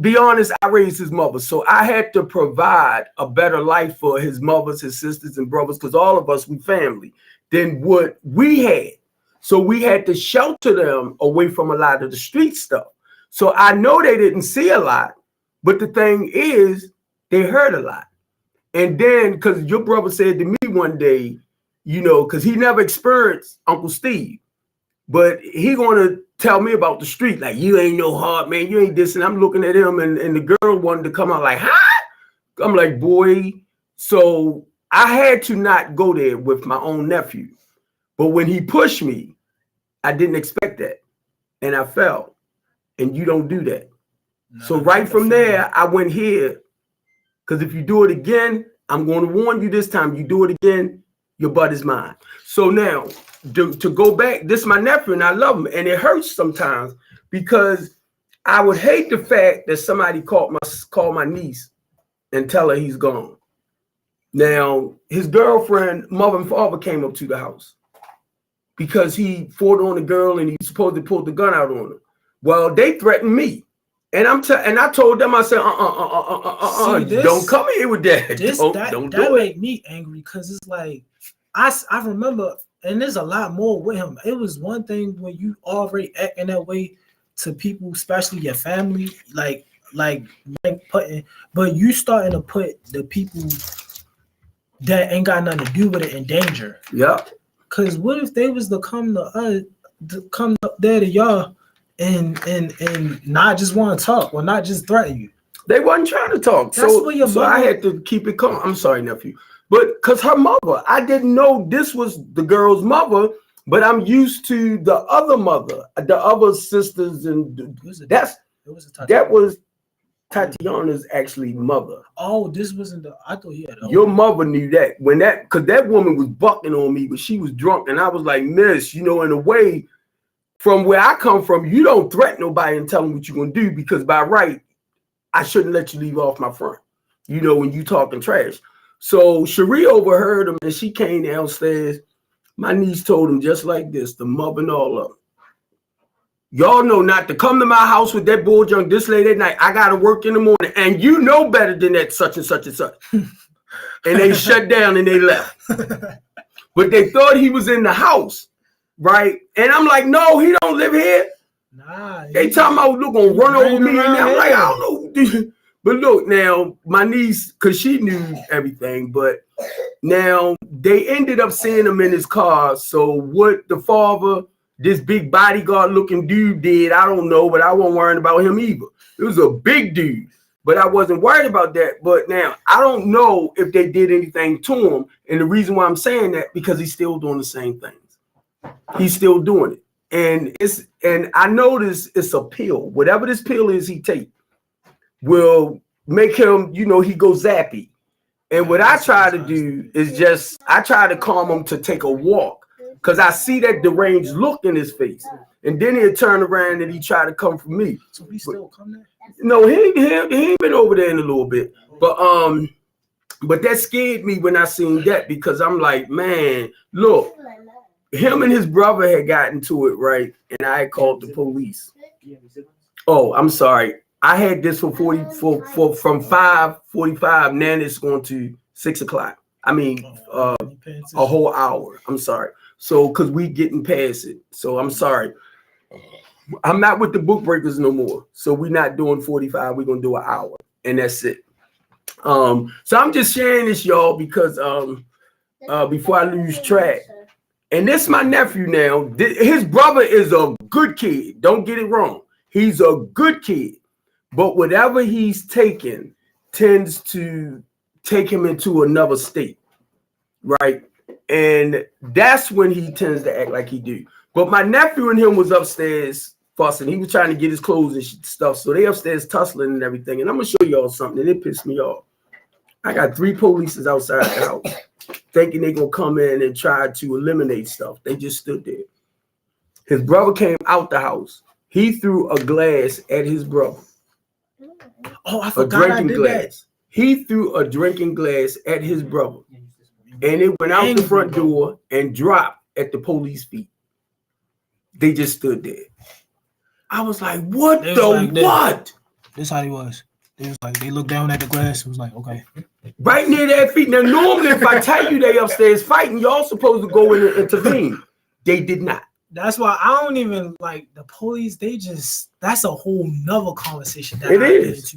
be honest, I raised his mother. So I had to provide a better life for his mothers, his sisters and brothers, because all of us, we family, than what we had. So we had to shelter them away from a lot of the street stuff. So I know they didn't see a lot, but the thing is, they heard a lot. And then, because your brother said to me one day, you know, because he never experienced Uncle Steve, but he going to tell me about the street, like, you ain't no hard man, you ain't this. And I'm looking at him, and the girl wanted to come out like, huh? I'm like, boy. So I had to not go there with my own nephew. But when he pushed me, I didn't expect that. And I fell. And you don't do that. No, so right from there, I went here. Because if you do it again, I'm going to warn you this time. You do it again, your butt is mine. So now, to go back, this is my nephew, and I love him. And it hurts sometimes because I would hate the fact that somebody call my niece and tell her he's gone. Now, his girlfriend, mother and father came up to the house because he fought on the girl and he supposedly pulled the gun out on her. Well, they threatened me. And I told them, I said, don't come here with that. Don't do it. Make me angry because it's like I remember, and there's a lot more with him. It was one thing when you already acting that way to people, especially your family, like putting, but you starting to put the people that ain't got nothing to do with it in danger. Yep. Cause what if they was to come to us, to come up there to y'all, and not just want to talk or not just threaten you? They wasn't trying to talk. That's so what your so mother, I had to keep it calm. I'm sorry, nephew. But because her mother, I didn't know this was the girl's mother, but I'm used to the other mother, the other sisters, and that was Tatiana's actually mother. Oh, this wasn't the. I thought he had. Your mother knew that because that woman was bucking on me, but she was drunk, and I was like, Miss, in a way, from where I come from, you don't threaten nobody and tell them what you're gonna do, because by right, I shouldn't let you leave off my front. When you talking trash. So Cherie overheard him, and she came downstairs. My niece told him just like this, the mother and all of them. Y'all know not to come to my house with that bull junk this late at night. I got to work in the morning, and you know better than that, such and such and such. And they shut down and they left. But they thought he was in the house, right? And I'm like, no, he don't live here. Nah. They talking about look gonna run over me, and I'm like, I don't know. But look, now my niece, because she knew everything, but now they ended up seeing him in his car. So what the father, this big bodyguard looking dude, did, I don't know, but I wasn't worrying about him either. It was a big dude, but I wasn't worried about that. But now I don't know if they did anything to him. And the reason why I'm saying that, because he's still doing the same things. He's still doing it. And I notice it's a pill. Whatever this pill is he take will make him, he goes zappy. And what I try to do is I try to calm him to take a walk, because I see that deranged look in his face. And then he'll turn around and he try to come for me. So he still come there? No, he ain't been over there in a little bit. But that scared me when I seen that, because I'm like, man, look, him and his brother had gotten to it, right? And I had called the police. Oh, I'm sorry. I had this from 5:45. Now it's going to 6 o'clock. I mean, a whole hour. I'm sorry. So, because we getting past it. So I'm sorry. I'm not with the book breakers no more. So we're not doing 45. We're going to do an hour. And that's it. So I'm just sharing this, y'all, because before I lose track. And this is my nephew now. His brother is a good kid. Don't get it wrong. He's a good kid. But whatever he's taken tends to take him into another state, right? And that's when he tends to act like he do. But my nephew and him was upstairs fussing. He was trying to get his clothes and stuff. So they upstairs tussling and everything. And I'm going to show y'all something. And it pissed me off. I got 3 police outside the house thinking they're going to come in and try to eliminate stuff. They just stood there. His brother came out the house. He threw a glass at his brother. Oh, I forgot I did glass. That. He threw a drinking glass at his brother, and it went out the front door and dropped at the police feet. They just stood there. I was like, what what? This how he was. They was like, they looked down at the glass and was like, okay. Right near their feet. Now, normally if I tell you they upstairs fighting, y'all supposed to go in and intervene. They did not. That's why I don't even like the police. That's a whole nother conversation. That it is.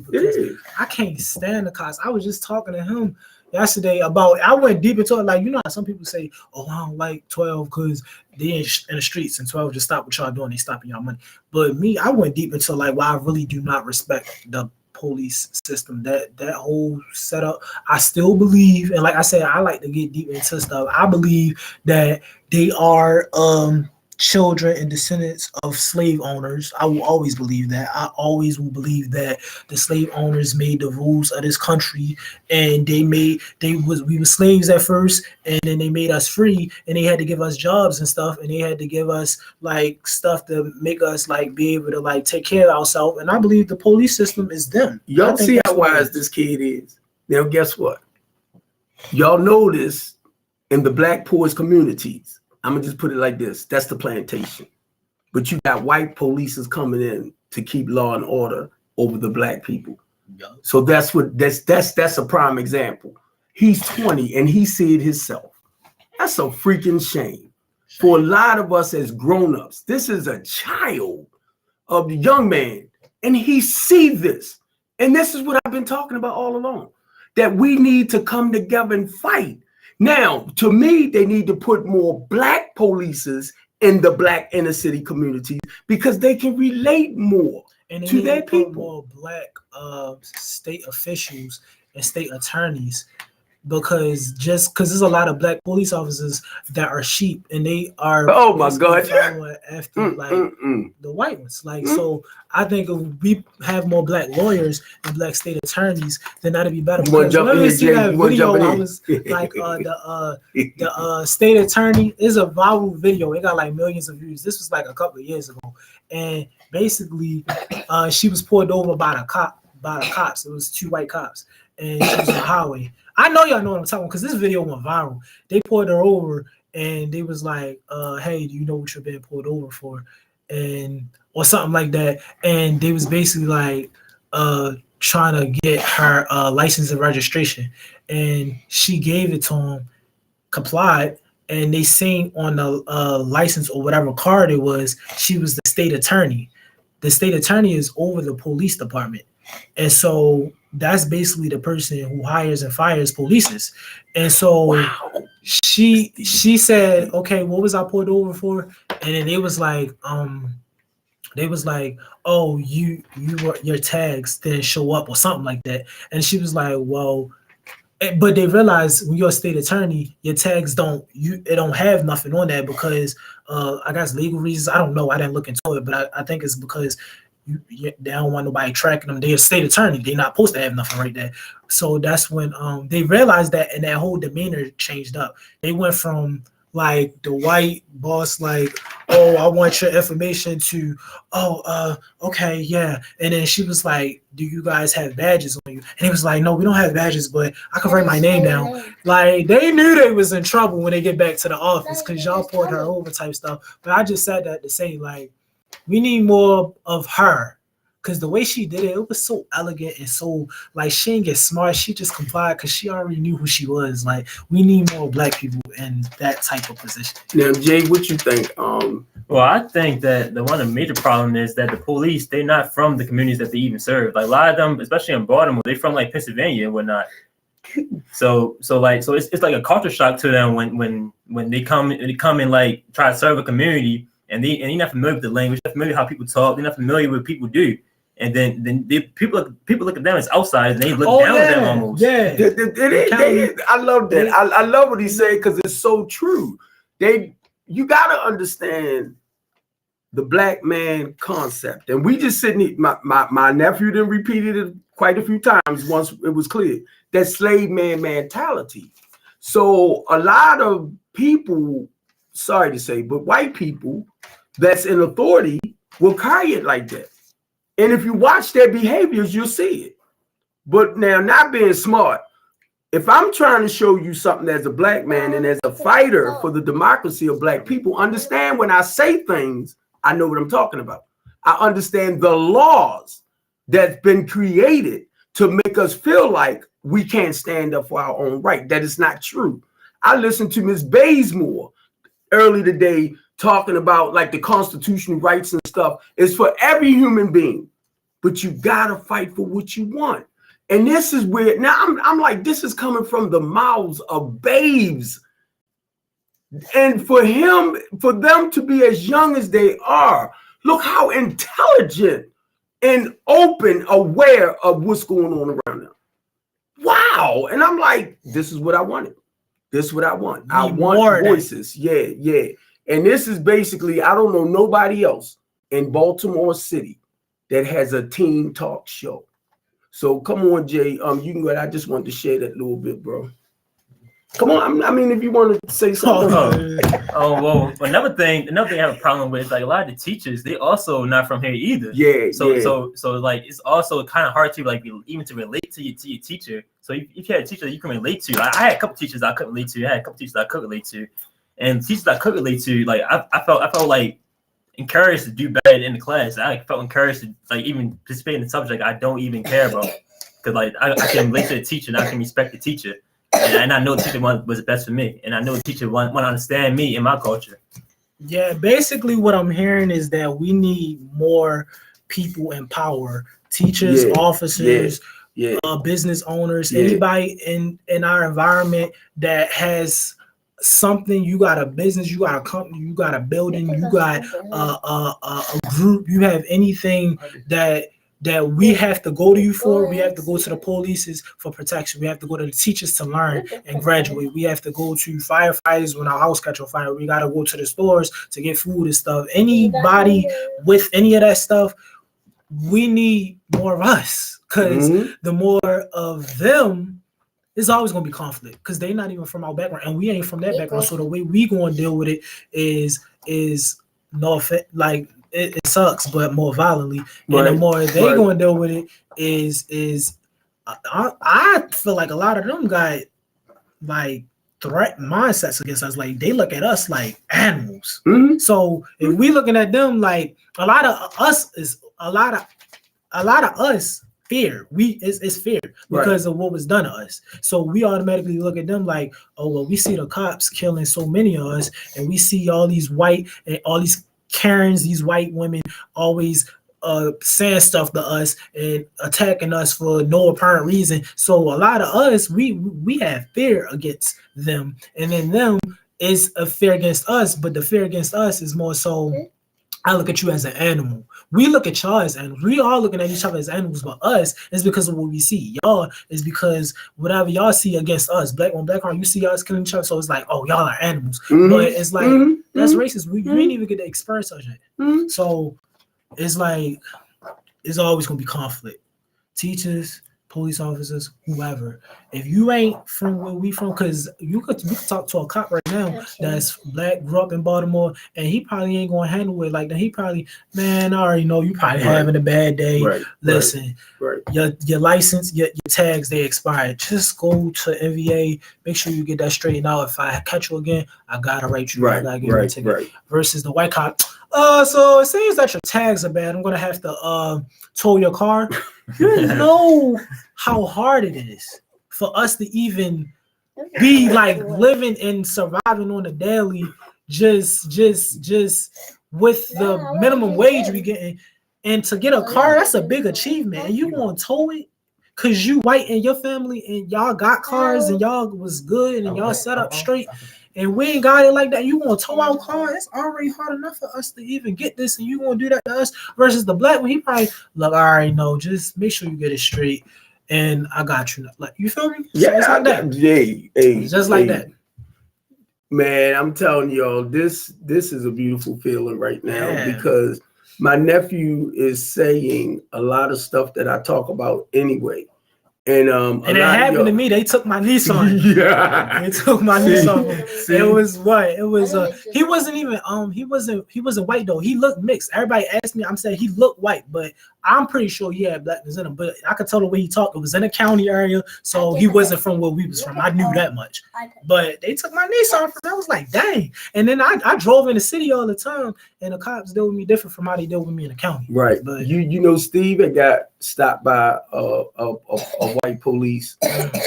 I can't stand the cops. I was just talking to him yesterday about, I went deep into it. Like, how some people say, oh, I don't like 12 because they in the streets and 12 just stop what y'all doing. They stopping y'all money. But me, I went deep into like why I really do not respect the police system, that whole setup. I still believe, and like I said, I like to get deep into stuff. I believe that they are children and descendants of slave owners. I will always believe that. I always will believe that the slave owners made the rules of this country, and we were slaves at first, and then they made us free, and they had to give us jobs and stuff, and they had to give us like stuff to make us like be able to like take care of ourselves. And I believe the police system is them. Y'all see how wise this kid is. Now guess what? Y'all know this in the Black poorest communities. I'm going to just put it like this. That's the plantation. But you got white police coming in to keep law and order over the Black people. Yeah. So that's a prime example. He's 20 and he said himself. That's a freaking shame. for a lot of us as grown-ups. This is a child of the young man, and he sees this. And this is what I've been talking about all along, that we need to come together and fight. Now, to me, they need to put more black polices in the black inner city communities because they can relate more and to their people. More black state officials and state attorneys, because there's a lot of black police officers that are sheep and they are following after the white ones. Like so, I think if we have more black lawyers and black state attorneys, then that'd be better. Because when we see that video, I was like, the state attorney is a viral video. It got like millions of views. This was like a couple of years ago, and basically, she was pulled over by the cops. It was 2 white cops, and she was on the highway. I know y'all know what I'm talking about because this video went viral. They pulled her over and they was like, hey, do you know what you're being pulled over for? Or something like that. And they was basically like trying to get her license and registration. And she gave it to him, complied, and they seen on the license or whatever card it was, she was the state attorney. The state attorney is over the police department. And so that's basically the person who hires and fires polices. And so she said, okay, what was I pulled over for? And then they was like, oh, your tags didn't show up or something like that. And she was like, well, but they realized when you're a state attorney, your tags don't have nothing on that because I guess legal reasons. I don't know. I didn't look into it, but I think it's because they don't want nobody tracking them. They're a state attorney. They're not supposed to have nothing right there. So that's when they realized that, and that whole demeanor changed up. They went from like the white boss, like, oh, I want your information, to, okay, yeah. And then she was like, do you guys have badges on you? And he was like, no, we don't have badges, but I can write my name down. Like, they knew they was in trouble when they get back to the office because y'all pulled her over type stuff. But I just said that to say, like, we need more of her, because the way she did it, it was so elegant and so, like, she didn't get smart. She just complied because she already knew who she was. Like, we need more black people in that type of position. Now, Jay, what you think? Well, I think that the major problem is that the police, they're not from the communities that they even serve. Like, a lot of them, especially in Baltimore, they're from like Pennsylvania and whatnot. So it's like a culture shock to them when they come and like try to serve a community. And you're not familiar with the language, you're not familiar with how people talk, they're not familiar with what people do. And then people look at them as outsiders and they look down at them almost. Yeah. I love that. I love what he said because it's so true. You gotta understand the black man concept. And we just sitting, my nephew then repeated it quite a few times once it was clear. That slave man mentality. So a lot of people, sorry to say, but white people that's in authority will carry it like that. And if you watch their behaviors, you'll see it. But now, not being smart, if I'm trying to show you something as a black man and as a fighter for the democracy of black people, understand when I say things, I know what I'm talking about. I understand the laws that's been created to make us feel like we can't stand up for our own right. That is not true. I listened to Ms. BMore early today talking about like the constitutional rights and stuff. It's for every human being, but you gotta fight for what you want. And this is where now I'm like, this is coming from the mouths of babes. And for them to be as young as they are, look how intelligent and open, aware of what's going on around them. Wow. And I'm like, this is what I wanted. This is what I want. I want voices. Yeah. And this is basically, I don't know nobody else in Baltimore City that has a teen talk show. So come on, Jay. You can go ahead. I just wanted to share that little bit, bro. Come on. I mean, if you want to say something. Well, another thing I have a problem with is like a lot of the teachers, they also not from here either. Yeah. So like it's also kind of hard to like even to relate to your teacher. So if you had a teacher that you can relate to, like I had a couple teachers I couldn't relate to. I had a couple teachers I could relate to, and teachers I could relate to, like I felt like encouraged to do better in the class. I felt encouraged to like even participate in the subject I don't even care about, because like I can relate to the teacher and I can respect the teacher. And I know the teacher was best for me, and I know the teacher want to understand me and my culture. Yeah, basically what I'm hearing is that we need more people in power, teachers, officers, business owners, anybody in our environment that has something. You got a business, you got a company, you got a building, you got a group, you have anything that we have to go to you for. We have to go to the police for protection. We have to go to the teachers to learn and graduate. We have to go to firefighters when our house catch on fire. We got to go to the stores to get food and stuff. Anybody with any of that stuff, we need more of us, because the more of them, there's always going to be conflict, because they're not even from our background and we ain't from that background. So the way we going to deal with it is no offense, like it sucks, but more violently. And the more they going to deal with it is I feel like a lot of them got like threat mindsets against us. Like they look at us like animals. So if we looking at them, like a lot of us fear. It's fear because of what was done to us. So we automatically look at them like, oh well, we see the cops killing so many of us, and we see all these Karens, these white women always saying stuff to us and attacking us for no apparent reason. So a lot of us, we have fear against them, and then them is a fear against us. But the fear against us is more so, I look at you as an animal. We look at y'all as animals. We all looking at each other as animals, but us is because of what we see. Y'all is because whatever y'all see against us. Black on black, you see us killing each other, so it's like, oh, y'all are animals. But it's like, that's racist. We didn't even get to experience such shit. So it's like, it's always gonna be conflict. Teachers, police officers, whoever. If you ain't from where we from, because you could talk to a cop right now that's black, grew up in Baltimore, and he probably ain't gonna handle it like that. He probably, man, I already know you probably having a bad day. Listen, your license, your tags, they expired. Just go to NVA, make sure you get that straightened out. If I catch you again, I gotta write you. I gotta give you a ticket. Versus the white cop. So it seems that your tags are bad. I'm gonna have to tow your car. You know how hard it is for us to even be like living and surviving on a daily, just with the minimum wage we getting, and to get a car, that's a big achievement. And you gonna tow it because you white and your family and y'all got cars and y'all was good and y'all set up straight. And we ain't got it like that. You want to tow our car? It's already hard enough for us to even get this, and you want to do that to us. Versus the black one, he probably look, all right, no, just make sure you get it straight, and I got you. Like, you feel me? Yeah, so it's like that. Just like that. Man, I'm telling y'all, this is a beautiful feeling right now because my nephew is saying a lot of stuff that I talk about anyway. And it happened to me. They took my Nissan. They took my Nissan. It was what? It was he wasn't even he wasn't white though. He looked mixed. Everybody asked me, I'm saying he looked white, but I'm pretty sure he had blackness in him. But I could tell the way he talked. It was in a county area, so he wasn't from where we was from. I knew that much. But they took my Nissan from. I was like, dang. And then I drove in the city all the time, and the cops deal with me different from how they deal with me in the county. Right. But you know, Steve had got stopped by a white police,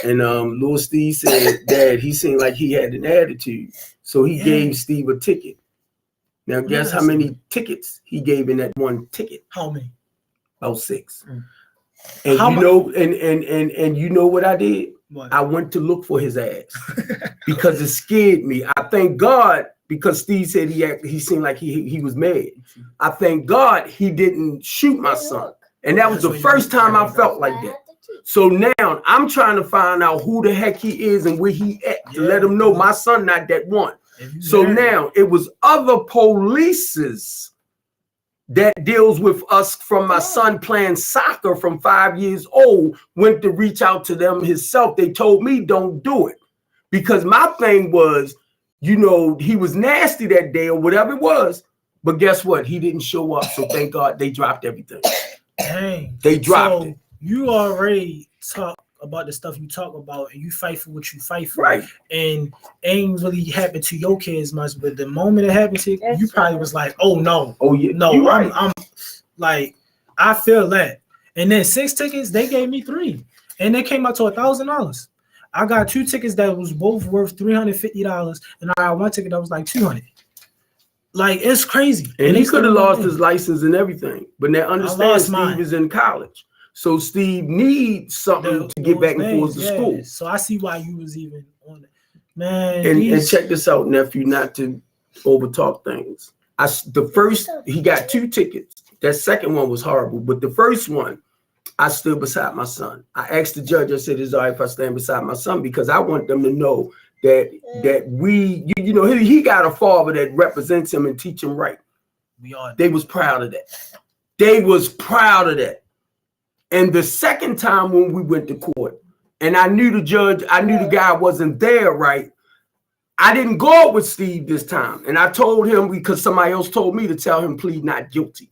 and little Steve said that he seemed like he had an attitude, so he gave Steve a ticket. Now guess how many tickets he gave in that one ticket? How many? About 6. And how and you know what I did? What? I went to look for his ass because it scared me. I thank God, because Steve said he seemed like he was mad. I thank God he didn't shoot my son. And that was the first time I felt like that. So now I'm trying to find out who the heck he is and where he at to let him know my son not that one. So now it was other polices that deals with us from my son playing soccer from 5 years old, went to reach out to them himself. They told me don't do it because my thing was, you know, he was nasty that day or whatever it was. But guess what? He didn't show up. So thank God they dropped everything. Dang. They dropped it. You already talk about the stuff you talk about, and you fight for what you fight for. Right. And ain't really happened to your kids much, but the moment it happened to you, you probably was like, oh no. Oh yeah. No, I'm like, I feel that. And then 6 tickets, they gave me 3. And they came out to $1,000. I got 2 tickets that was both worth $350, and I got 1 ticket that was like $200. Like, it's crazy. And he could have lost his license and everything. But now understand, Steve mine. is in college. So Steve needs something to get back and forth to school. So I see why you was even on it. Man. And check this out, nephew, not to overtalk things. He got 2 tickets. That second one was horrible. But the first one, I stood beside my son. I asked the judge, I said, is it all right if I stand beside my son? Because I want them to know that we, you know, he got a father that represents him and teach him right. They was proud of that. They was proud of that. And the second time when we went to court, and I knew the judge, I knew the guy wasn't there, right? I didn't go up with Steve this time. And I told him, because somebody else told me to tell him plead not guilty.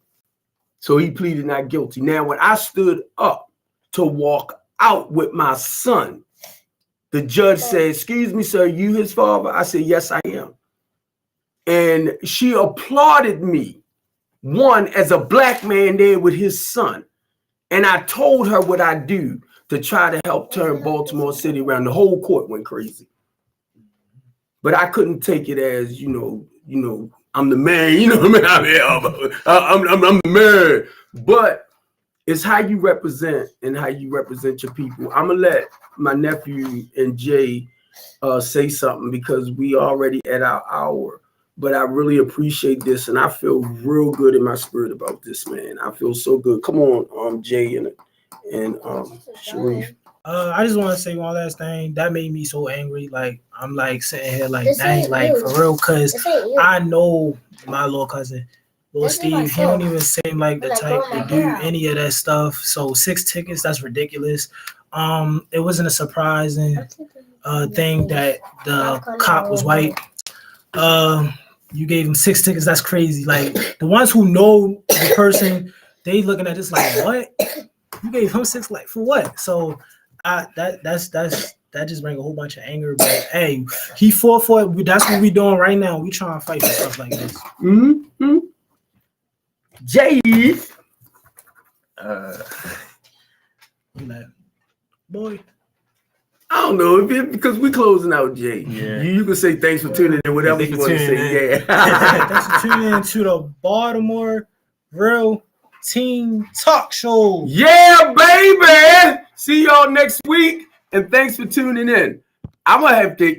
So he pleaded not guilty. Now, when I stood up to walk out with my son, the judge said, excuse me, sir, you his father? I said, yes, I am. And she applauded me, one, as a black man there with his son. And I told her what I do to try to help turn Baltimore City around. The whole court went crazy. But I couldn't take it as, you know, I'm the man, you know what I mean? I'm the man. But it's how you represent and how you represent your people. I'm going to let my nephew and Jay say something because we already at our hour. But I really appreciate this, and I feel real good in my spirit about this, man. I feel so good. Come on, Jay and Sharif. I just want to say one last thing. That made me so angry. Like, I'm like sitting here like, dang, like for real, because I know my little cousin, little Steve, he don't even seem like the type to do any of that stuff. So 6 tickets, that's ridiculous. It wasn't a surprising thing that the cop was white. You gave him 6 tickets, that's crazy. Like, the ones who know the person, they looking at this like, what? You gave him 6, like, for what? So that just bring a whole bunch of anger. But hey, he fought for it. That's what we doing right now. We trying to fight for stuff like this. Mm-hmm. Jay, boy, I don't know because we closing out, Jay. Yeah. You can say thanks for tuning in. Whatever you want to say. Yeah. Thanks for tuning in to the Baltimore Real Team Talk Show. Yeah, baby. See y'all next week, and thanks for tuning in. I'm gonna have to